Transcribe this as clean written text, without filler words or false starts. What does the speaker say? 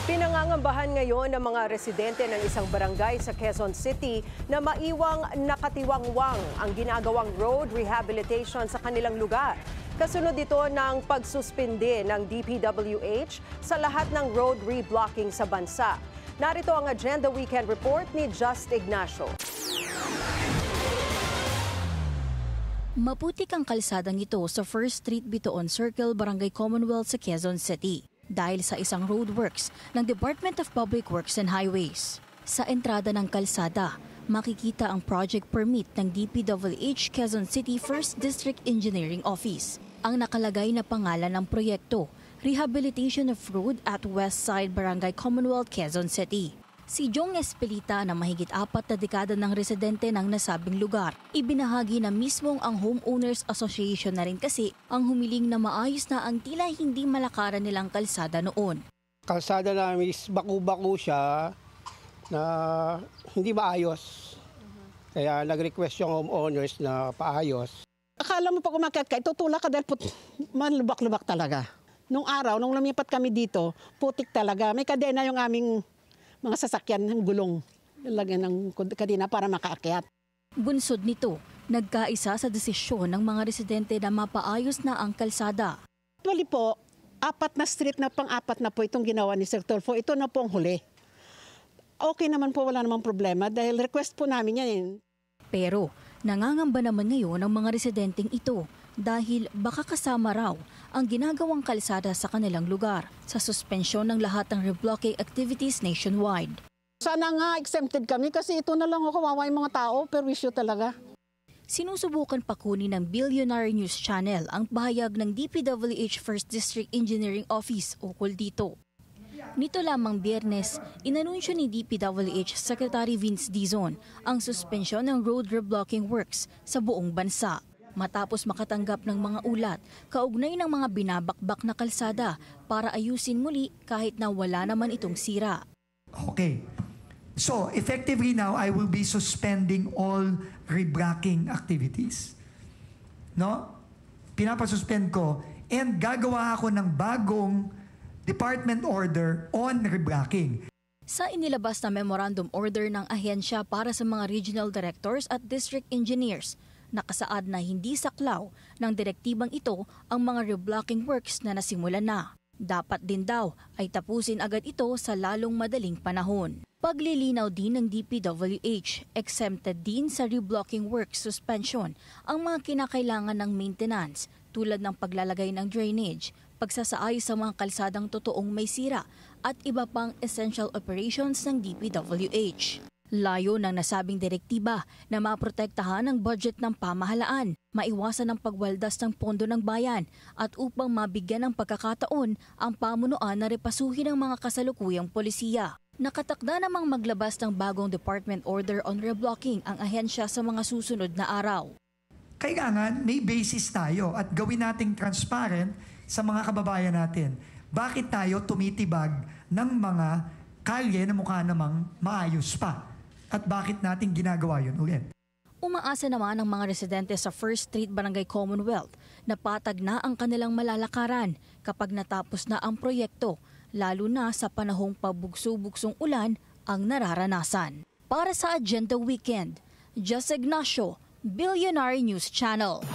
Pinangangambahan ngayon ng mga residente ng isang barangay sa Quezon City na maiwang nakatiwangwang ang ginagawang road rehabilitation sa kanilang lugar. Kasunod ito ng pagsuspinde ng DPWH sa lahat ng road reblocking sa bansa. Narito ang Agenda Weekend Report ni Just Ignacio. Maputik ang kalsadang ito sa First Street Bitoon Circle, Barangay Commonwealth sa Quezon City dahil sa isang roadworks ng Department of Public Works and Highways. Sa entrada ng kalsada, makikita ang project permit ng DPWH Quezon City 1st District Engineering Office. Ang nakalagay na pangalan ng proyekto, Rehabilitation of Road at West Side Barangay Commonwealth, Quezon City. Si Jong Espelita na mahigit 4 na dekada ng residente ng nasabing lugar, ibinahagi na mismong ang Homeowners Association na rin kasi ang humiling na maayos na ang tila hindi malakaran nilang kalsada noon. Kalsada namin is baku-baku siya na hindi maayos. Kaya nag-request yung homeowners na paayos. Akala mo pag umakyat ka, itutulak ka dahil malubak-lubak talaga. Nung araw, nung lumipat kami dito, putik talaga. May kadena yung aming mga sasakyan ng gulong. Lagyan ng kadena para makaakyat. Bunsod nito, nagkaisa sa desisyon ng mga residente na mapaayos na ang kalsada. Actually po, 4 na street na pang-4 na po itong ginawa ni Sir Tulfo. Ito na po ang huli. Okay naman po, wala namang problema dahil request po namin yan. Pero nangangamba naman ngayon ang mga residenteng ito dahil baka kasama raw ang ginagawang kalsada sa kanilang lugar sa suspensyon ng lahat ng reblocking activities nationwide. Sana nga exempted kami kasi ito na lang kawawa yung mga tao, perwisyo talaga. Sinusubukan pa kunin ng Billionaire News Channel ang pahayag ng DPWH 1st District Engineering Office ukol dito. Nito lamang Biyernes, inanunsyo ni DPWH Secretary Vince Dizon ang suspensyon ng road reblocking works sa buong bansa. Matapos makatanggap ng mga ulat, kaugnay ng mga binabakbak na kalsada para ayusin muli kahit na wala naman itong sira. Okay. So, effectively now, I will be suspending all reblocking activities. No? Pinapasuspend ko and gagawa ako ng bagong department order on reblocking. Sa inilabas na memorandum order ng ahensya para sa mga regional directors at district engineers, nakasaad na hindi saklaw ng direktibang ito ang mga reblocking works na nasimulan na. Dapat din daw ay tapusin agad ito sa lalong madaling panahon. Paglilinaw din ng DPWH, exempted din sa reblocking works suspension ang mga kinakailangan ng maintenance tulad ng paglalagay ng drainage, pagsasaayos sa mga kalsadang totoong may sira at iba pang essential operations ng DPWH. Layo ng nasabing direktiba na maprotektahan ang budget ng pamahalaan, maiwasan ang pagwaldas ng pondo ng bayan at upang mabigyan ng pagkakataon ang pamunuan na repasuhin ang mga kasalukuyang polisiya. Nakatakda namang maglabas ng bagong department order on reblocking ang ahensya sa mga susunod na araw. Kailangan may basis tayo at gawin nating transparent sa mga kababayan natin. Bakit tayo tumitibag ng mga kalye na mukha namang maayos pa? At bakit natin ginagawa yun ulit? Umaasa naman ang mga residente sa First Street Barangay Commonwealth na patag na ang kanilang malalakaran kapag natapos na ang proyekto, lalo na sa panahong pabugso-bugsong ulan ang nararanasan. Para sa Agenda Weekend, Just Ignacio, Billionaire News Channel.